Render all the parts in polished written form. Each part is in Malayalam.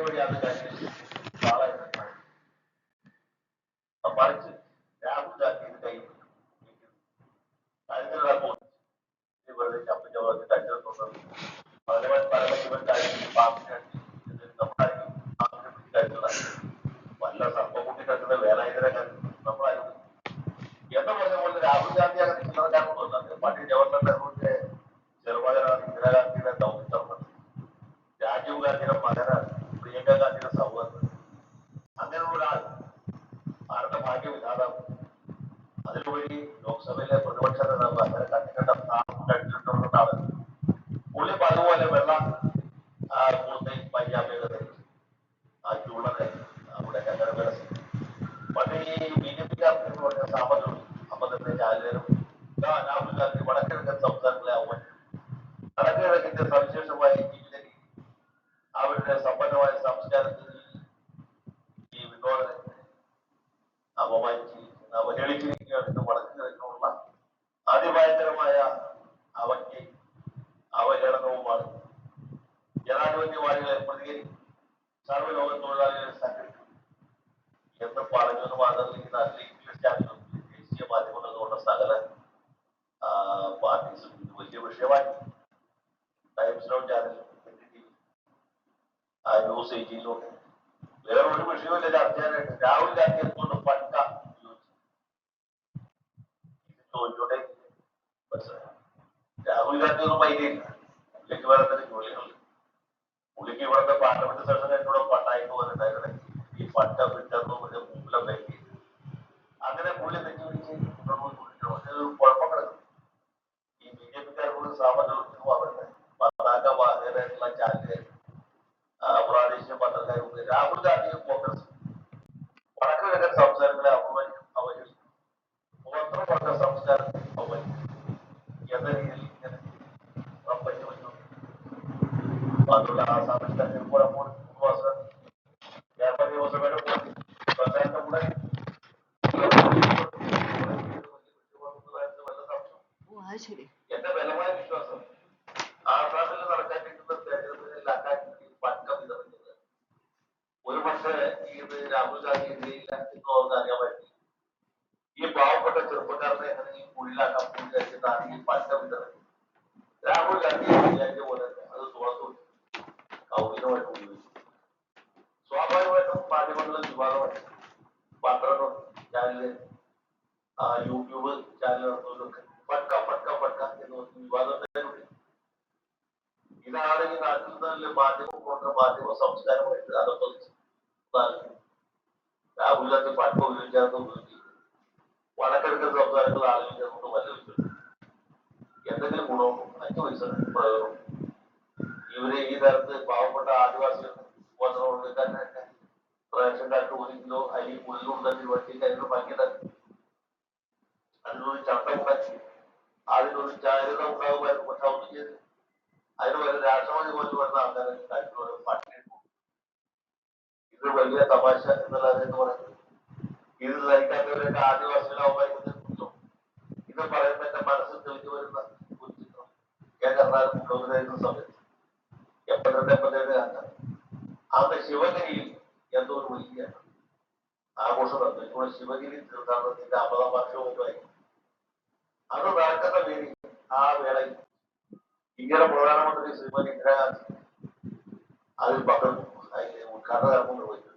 വഴി അത് കഴിഞ്ഞ് നാളെ മറിച്ച് രാഹുൽ ഗാന്ധിയുടെ കയ്യിൽ അതിനുള്ള വെറുതെ ചപ്പ് ചവർക്ക് കണ്ടെത്തുന്നത് ഭഗവാൻ പരമശിവൻ കാര്യം പാമ്പിനെ നമ്മളായിരിക്കും പാമ്പിനെ പിടിച്ച് കഴിച്ചതാണ് വല്ല സർപ്പക്കുട്ടി കണ്ടത് വേലായുധനെ കണ്ടത് നമ്മളായിരിക്കും എന്ന് പറഞ്ഞ പോലെ രാഹുൽ ഗാന്ധി അങ്ങനെ ചില്ലറക്കാരൊന്നുമല്ല പണ്ട് ജവഹർലാൽ നെഹ്റുവിന്റെ ചെറുമകനാണ് ഇന്ദിരാഗാന്ധിയുടെ ദൗത്യം രാജീവ് ഗാന്ധിയുടെ മകനാണ് പ്രിയങ്ക ഗാന്ധിയുടെ സഹോദരൻ അങ്ങനെയുള്ള ഒരാൾ ഭാരത ഭാഗ്യവിധാതാവ് അതിലുപരി ലോക്സഭയിലെ പ്രതിപക്ഷ നേതാവ് അങ്ങനെ കണ്ടിക്കണ്ട സ്ഥാനം കഴിച്ചിട്ടുള്ള ആള് പുള്ളി അതുപോലെ വെള്ള കുർത്തയും പഞ്ചാബിയൊക്കെ ധരിച്ചു ആ ചുള്ളനെ അവിടെ കന്നഡ പണ്ട് ഈ ബി ജെ പിക്കാർക്ക് എന്ന് പറഞ്ഞ സാമഗ്രി അമ്പതിന്റെ ചാലരും രാഹുൽ ഗാന്ധി വടക്കിഴക്കൻ സംസ്ഥാനങ്ങളെ അവമാനിച്ചു വടക്കിഴക്കിന്റെ സവിശേഷമായ ജീവിത രീതി അവരുടെ സമ്പന്നമായ സംസ്കാരത്തിൽ ഈ വിനോദനെ അവഹേളിച്ചിരിക്കുകയാണ് ഇത് വടക്കിഴക്കിനുള്ള അതിഭയങ്കരമായ അവജ്ഞയും അവഹേളനവുമാണ് ജനാധിപത്യവാദികളെ പ്രതികരിക്കും സർവ്വലോക തൊഴിലാളികളെ സംഘടിക്കും എന്ന് പറഞ്ഞത് മാത്രമല്ല ഈ നാട്ടിലെ ഇംഗ്ലീഷ് ചാനലും ദേശീയ മാധ്യമങ്ങളുള്ള സകല പാർട്ടീസും ഇത് വലിയ വിഷയമായി ടൈംസ് നൗ ചാനലും ന്യൂസ് 18 ഒക്കെ വേറൊരു വിഷയമില്ല ചർച്ച ചെയ്യാനായിട്ട് രാഹുൽ ഗാന്ധി എന്തുകൊണ്ട് പട്ട ചോദിച്ചോട്ടെ രാഹുൽ ഗാന്ധി ഒന്നും വൈകിയില്ല പുള്ളിക്ക് വേറെ തന്നെ ജോലികളില്ല പുള്ളിക്ക് ഇവിടുത്തെ പാർലമെന്റ് സെഷൻ എന്നോട് പട്ടായിട്ട് വന്നിട്ടുണ്ടായിരുന്നു ഈ പട്ട വിട്ടെന്ന് പറഞ്ഞ മുമ്പിലെ ബാങ്ക് അങ്ങനെ പുള്ളി തെറ്റിപ്പിടിച്ച് കുഴപ്പം കിടക്കും ഈ ബി ജെ പിക്കാർക്കുള്ള സാമഗ്രിക്കും അവരുടെ പതാക വാഹകരായിട്ടുള്ള ചാനലുകാർ പ്രാദേശിക പത്രക്കാരും രാഹുൽ ഗാന്ധിയും കോൺഗ്രസ് വടക്കിഴക്കൻ സംസ്ഥാനങ്ങളെ അവഹേളിക്കും ഗോത്രവർഗ സംസ്കാരത്തെ അവഹേളിക്കും എന്ന രീതിയിൽ ഇങ്ങനെ പറ്റി വെച്ചു അതുള്ള ആസാമിൽ തെരഞ്ഞെടുപ്പ് അപ്പോൾ 3 മാസം കേരള നിയമസഭയുടെ പ്രചാരണ കൂടെ എന്റെ ബലമായ വിശ്വാസം ആസാമിൽ നടക്കാനിരിക്കുന്ന തെരഞ്ഞെടുപ്പിൽ പട്ടം വിതറുന്നത് ഒരു പക്ഷേ ഇത് രാഹുൽ ഗാന്ധി എതിരെയില്ല എന്ന് അവർക്ക് അറിയാൻ പറ്റി ഈ പാവപ്പെട്ട ചെറുപ്പക്കാരനെ എങ്ങനെ ഈ കുഴിലാക്കാൻ വിചാരിച്ചിട്ടാണ് ഈ പട്ടം വിതറുന്നത് രാഹുൽ ഗാന്ധി വിചാരിച്ച പോലെ അത് തുറന്നു കൗകികമായിട്ട് ഉപയോഗിച്ചു സ്വാഭാവികമായിട്ടും മാധ്യമങ്ങളിൽ വിവാദമായി പന്ത്രണ്ടും ചാനല് യൂട്യൂബ് ചാനൽ നടത്തുന്നതൊക്കെ പക്ക പക്ക പക്ക എന്ന് പറഞ്ഞ് വിവാദം ഇതാണ് ഈ നാട്ടിൽ തന്നെ മാധ്യമം കൊണ്ട് മാധ്യമ സംസ്കാരമായിട്ട് അതപ്പതിച്ച് രാഹുൽ ഗാന്ധി പട്ടം ഉപയോഗിച്ചാന്ന് ഉപയോഗിച്ചു വടക്കിഴക്കൻ സംസ്ഥാനങ്ങൾ ആലോചിച്ചത് കൊണ്ട് വല്ല വിശ്വസിച്ചു എന്തെങ്കിലും ഗുണവും 5 പൈസ പ്രയോജനം ഇവര് ഈ തരത്ത് പാവപ്പെട്ട ആദിവാസികൾ വസ്ത്രം കൊടുക്കാനൊക്കെ റേഷൻ കാർഡ് 1 കിലോ അരി ഉള്ളിലുണ്ടെങ്കിൽ വേണ്ടിയിട്ട് അതിനൊരു ഭംഗിയുണ്ടാക്കി അതിനൊരു ചട്ടം ഉണ്ടാക്കി അതിനൊരു ചാരുത ഉണ്ടാകുമായിരുന്നു പക്ഷെ ഒന്നും ചെയ്ത് അതിന് വല്ല രാഷ്ട്രപതി പോലെ വരുന്ന ആൾക്കാരെ കാര്യങ്ങൾ പട്ടിണിട്ടു ഇത് വലിയ തമാശ എന്നല്ലാതെ എന്ന് പറയുന്നത് ഇത് ധരിക്കാത്തവരൊക്കെ ആദിവാസികളെ അവമാനിക്കുന്നുണ്ടോ ഇത് പറയുമ്പോൾ എന്റെ മനസ്സിൽ തെളിഞ്ഞു വരുന്ന ഒരു ചിത്രം ഞാൻ എറണാകുളം മുഖ്യമന്ത്രിയായിരുന്ന സമയത്ത് 82-87 അന്ന് ശിവഗിരിയിൽ എന്തോ ഒരു വലിയ ആഘോഷം നടന്നു ഇപ്പോൾ ശിവഗിരി തീർത്ഥാടനത്തിന്റെ 50-ാം വർഷവുമായി അത് നടക്കുന്ന വേദി ആ വേളയിൽ ഇന്ത്യയുടെ പ്രധാനമന്ത്രി ശ്രീമതി ഇന്ദിരാഗാന്ധി അതിൽ പങ്കെടുത്തു അതിന്റെ ഉദ്ഘാടന കർമ്മം നിർവഹിച്ചു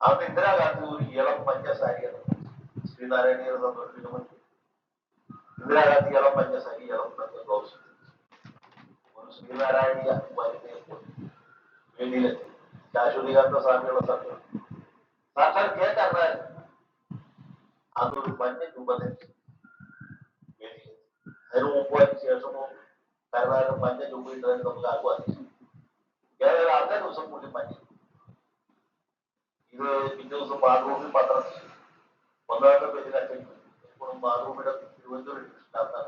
അന്ന് ഇന്ദിരാഗാന്ധി ഒരു ഇളം മഞ്ഞ സാരിയാണ് ശ്രീനാരായണീയ സന്തോഷിപ്പിക്കുന്ന ഇന്ദിരാഗാന്ധി ഇളം മഞ്ഞ സാരി ഇളം മഞ്ഞ ബ്ലൗസ് ഒരു ശ്രീനാരായണീയ വനിതയെ വേദിയിലെത്തി ശാശ്വതീകരണ സ്വാമിയുള്ള സർക്കാർ സർക്കാർ കേട്ടറിഞ്ഞാൽ അതൊരു മഞ്ഞ രൂപത്തിൽ വേദിയിലെത്തി അതിന് മുമ്പോ അതിന് ശേഷമോ കാരണം മഞ്ഞ രൂപ ഇട്ടതിന് നമുക്ക് ആർക്കും ഏതായാലും അന്നേ ദിവസം കൂടി മഞ്ഞ ഇത് പിറ്റേ ദിവസം മാതൃഭൂമി പത്രം 1-ാമത്തെ പേജിൽ അച്ചടിക്കും ഇപ്പോഴും മാതൃഭൂമിയുടെ തിരുവനന്തപുരം ഡിവിഷനാണ്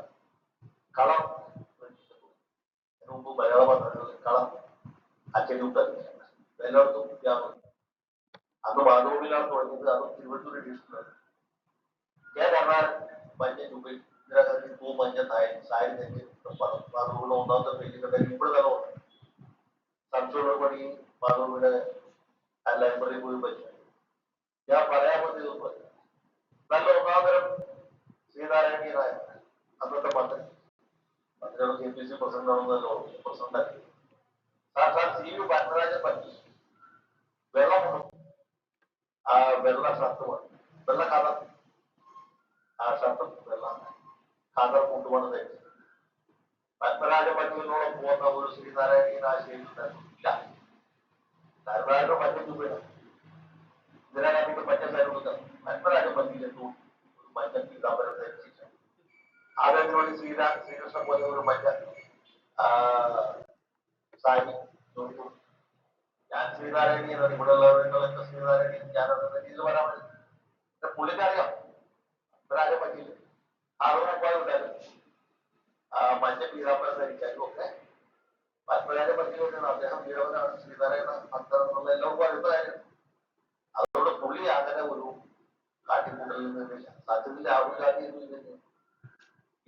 കളം അതിന് മുമ്പ് മലയാള പത്രങ്ങളിൽ കളം അച്ചടി ഉണ്ടാക്കിയിട്ടുണ്ട് എല്ലായിടത്തും വ്യാപനം അന്ന് മാതൃഭൂമിയിലാണ് തുടങ്ങിയത് അതും തിരുവനന്തപുരം ഡിവിഷനിലാണ് ഞാൻ എറണാകുളം മഞ്ഞ രൂപ ഇന്ദിരാഗാന്ധി പൂ മഞ്ഞ സാരി നെഞ്ച് പടം മാതൃഭൂമിയുടെ 1-ാമത്തെ പേജിൽ കണ്ടാൽ ഇപ്പോഴും തന്നെ സംശയമുള്ള പണി മാധവിയുടെ ആ ലൈബ്രറി പോയി പഠിച്ചു. ഞാൻ പറയാൻ പറ്റിയതൊന്നും നല്ല ഒന്നാന്തരം ശ്രീനാരായണീയനായ അന്നത്തെ മന്ത്രി കെ പി സി പ്രസിഡന്റ് ആവുന്നല്ലോ പ്രസിഡന്റ് ആക്കി. സാക്ഷാൽ സി വി പത്മരാജൻ പഠിച്ചു. വെള്ളം ആ വെള്ള ഷർട്ടുമാണ്, വെള്ള കളർ ആ ഷർട്ടും വെള്ള കളർ കൊണ്ടുപോകണം ധരിച്ചു. പത്മരാജ പറ്റുവിനോട് പോകുന്ന ഒരു ശ്രീനാരായണീയൻ ആശയില്ല. നാരായണ പറ്റും വേണം. ഇന്ദിരാഗാന്ധിക്ക് മഞ്ഞ സൈനിക പത്മരാജ പറ്റിയിലെത്തും ഒരു മഞ്ഞ പീതാംബരം ധരിച്ചിട്ട് ആദരവിനോട് ശ്രീകൃഷ്ണൻ പോലെ ഒരു മഞ്ഞ സാരി നോക്കൂ. ഞാൻ ശ്രീനാരായണീയനാണ്, ഇവിടെ ഉള്ളവരുകളൊക്കെ ശ്രീനാരായണീയൻ, ഞാനത് രീതിയിൽ വരാൻ പറ്റും. പുള്ളിക്കറിയാം പത്മരാജ പറ്റിയില്ല. ആറുമുപ്പാട് ഉണ്ടായിരുന്നു മഞ്ഞ പീതാംബരം ധരിക്കാനും ഒക്കെ പത്മരാജ പറ്റിയിട്ടാണ്. അദ്ദേഹം വീരവനാണ്, ശ്രീനാരായണ ഭക്തരെന്നുള്ള എല്ലാവർക്കും അടുത്ത കാര്യം. അതുകൊണ്ട് പുള്ളി അങ്ങനെ ഒരു കാട്ടിക്കൂട്ടലിൽ നിന്നില്ല. സത്യത്തിൽ രാഹുൽ ഗാന്ധി ഒന്നും ഇല്ലെങ്കിൽ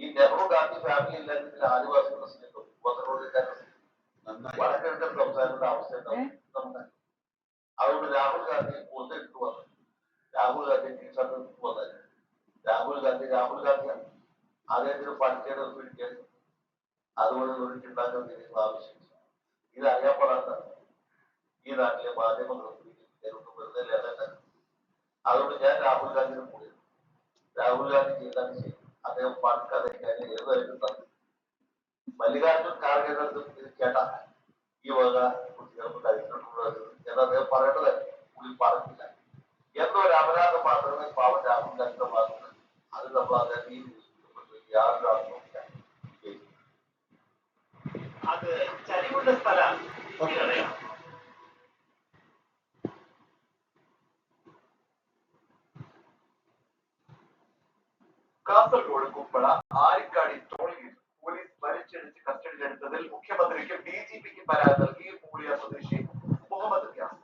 ഈ നെഹ്റു ഗാന്ധി ഫാമിലി ഇല്ലായിരുന്നെങ്കിൽ ആദിവാസികളുടെ സ്നേഹം വടക്കിഴക്കൻ സംസ്ഥാനത്തിന്റെ അവസ്ഥ നമുക്ക്. അതുകൊണ്ട് രാഹുൽ ഗാന്ധി ഇട്ടു വന്നു. രാഹുൽ ഗാന്ധി ടീച്ചറിന് ഇട്ടു വന്നത് രാഹുൽ ഗാന്ധിയാണ്. അദ്ദേഹത്തിന് പണിക്കേട് പിടിക്കാൻ അതുപോലെ ഉണ്ടാക്കുന്ന ആവശ്യം ഇത് അറിയപ്പെടാത്തതാണ് ഈ നാട്ടിലെ മാധ്യമങ്ങൾ വെറുതെ ലേഖനം. അതുകൊണ്ട് ഞാൻ രാഹുൽ ഗാന്ധിയുടെ കൂടെ രാഹുൽ ഗാന്ധി ചെയ്താണ് ശരി. അദ്ദേഹം പണിക്കാതിരിക്കാൻ ഏതായാലും തന്നു. മല്ലികാർജുൻ ഖാർഗെടുത്ത് ഇത് കേട്ടാ ഈ വക കുട്ടികൾക്ക് കഴിച്ചിട്ടുള്ളത് എന്ന് അദ്ദേഹം പറയേണ്ടത് പുള്ളി പറഞ്ഞില്ല എന്നൊരു അപരാധം മാത്രമേ പാവം രാഹുൽ ഗാന്ധിയുടെ ഭാഗത്ത്. അത് നമ്മൾ അദ്ദേഹം ഈ യാതൊരു അർത്ഥവുമില്ല. അത് ചരിവുള്ള സ്ഥലം. കാസർഗോഡ് കുമ്പള ആരിക്കാടി ടോളിൽ പോലീസ് വലിച്ചെടുത്ത് കസ്റ്റഡിയിലെടുത്തതിൽ മുഖ്യമന്ത്രിക്കും DGPക്കും പരാതി നൽകി മൂളിയ സ്വദേശി Muhammad Riyas.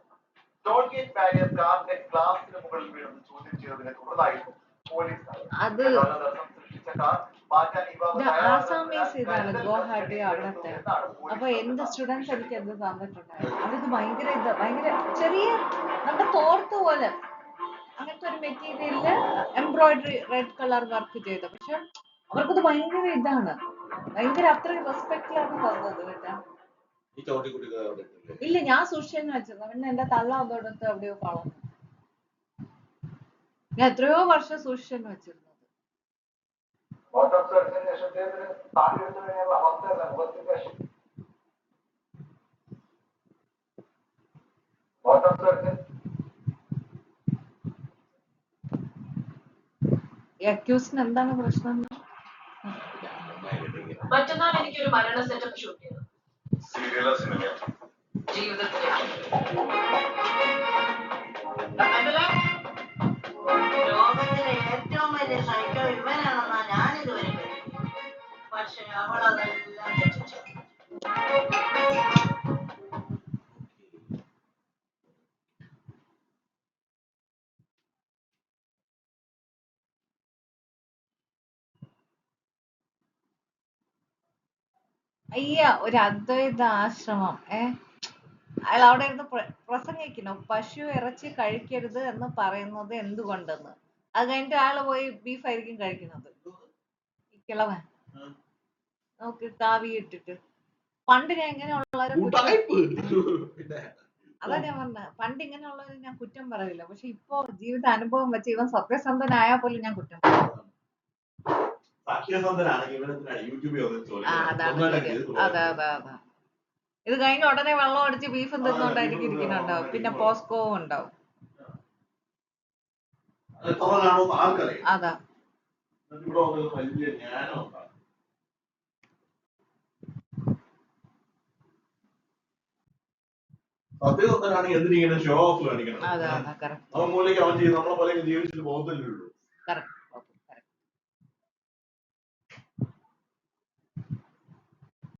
Toll gate barrier കാറിന്റെ ഗ്ലാസിന് മുകളിൽ വീണെന്ന് ചോദ്യം ചെയ്തതിനെ തുടർന്നായിരുന്നു പോലീസ് സൃഷ്ടിച്ച കാർ മാറ്റാൻ ആസാമീസ് ഇതാണ് ഗുവാഹട്ടി അവിടത്തെ. അപ്പൊ എന്ത് സ്റ്റുഡൻസ് എനിക്ക് എന്ത് തന്നിട്ടുണ്ടായിരുന്നു. അവർക്ക് ഭയങ്കര ചെറിയ നമ്മുടെ തോർത്ത് പോലെ അങ്ങനത്തെ ഒരു മെറ്റീരിയലില് എംബ്രോയിഡറി റെഡ് കളർ വർക്ക് ചെയ്ത. പക്ഷെ അവർക്കത് ഭയങ്കര ഇതാണ്, ഭയങ്കര അത്രയും റെസ്പെക്റ്റിലാണ് തന്നത് കേട്ടാ. ഇല്ല, ഞാൻ സൂക്ഷിച്ചെന്ന് വെച്ചത്. പിന്നെ എന്റെ തള്ള അതോടൊത്ത് എവിടെയോ കളഞ്ഞു. ഞാൻ എത്രയോ വർഷം സൂക്ഷിച്ചെന്ന് വെച്ചിരുന്നത്. അക്യൂസിന് എന്താണ് പ്രശ്നം? മറ്റന്നാൾ എനിക്കൊരു മരണ സെറ്റപ്പ് ഷൂട്ട് ചെയ്യണം. ജീവിതത്തിലെ ലോകത്തിലെ ഏറ്റവും വലിയ സൈക്കോ ഇവനാണെന്നാ ഞാനിതുവരെ കരുതി. പക്ഷെ അവളതെല്ലാം തെറ്റിച്ചു. അയ്യ, ഒരു അദ്വൈത ആശ്രമം അയാൾ അവിടെ ഇരുന്ന് പ്രസംഗിക്കുന്നു, പശു ഇറച്ചി കഴിക്കരുത് എന്ന് പറയുന്നത് എന്തുകൊണ്ടെന്ന്. അത് കഴിഞ്ഞിട്ട് അയാൾ പോയി ബീഫ് ആയിരിക്കും കഴിക്കുന്നത്. ഈ കിളവൻ നോക്ക് കാവി ഇട്ടിട്ട്. പണ്ട് ഞാൻ ഇങ്ങനെയുള്ളവരെ അതാ ഞാൻ പറഞ്ഞ, പണ്ട് ഇങ്ങനെയുള്ളവരെ ഞാൻ കുറ്റം പറയില്ല. പക്ഷെ ഇപ്പൊ ജീവിത അനുഭവം വെച്ച് ഇവൻ സത്യസന്ധനായാൽ പോലും ഞാൻ കുറ്റം പറയും. അതാ ഇത് കഴിഞ്ഞ ഉടനെ വെള്ളം അടിച്ച് ബീഫ് തിന്നുകൊണ്ടായിരിക്കും ഇരിക്കുന്നുണ്ടാവും. പിന്നെ പോസ്കോവും ഉണ്ടാവും. അതാ സത്യസന്ധനാണെങ്കിൽ എന്തിനിങ്ങനെ ഷോ ഓഫ് കാണിക്കണം? അതാ കറക്റ്റ്. അവൻ മൂലയ്ക്ക് അവൻ ചെയ്യും, നമ്മളെ പോലെ ജീവിച്ചിട്ട് പോകത്തില്ലല്ലോ. കറക്റ്റ്.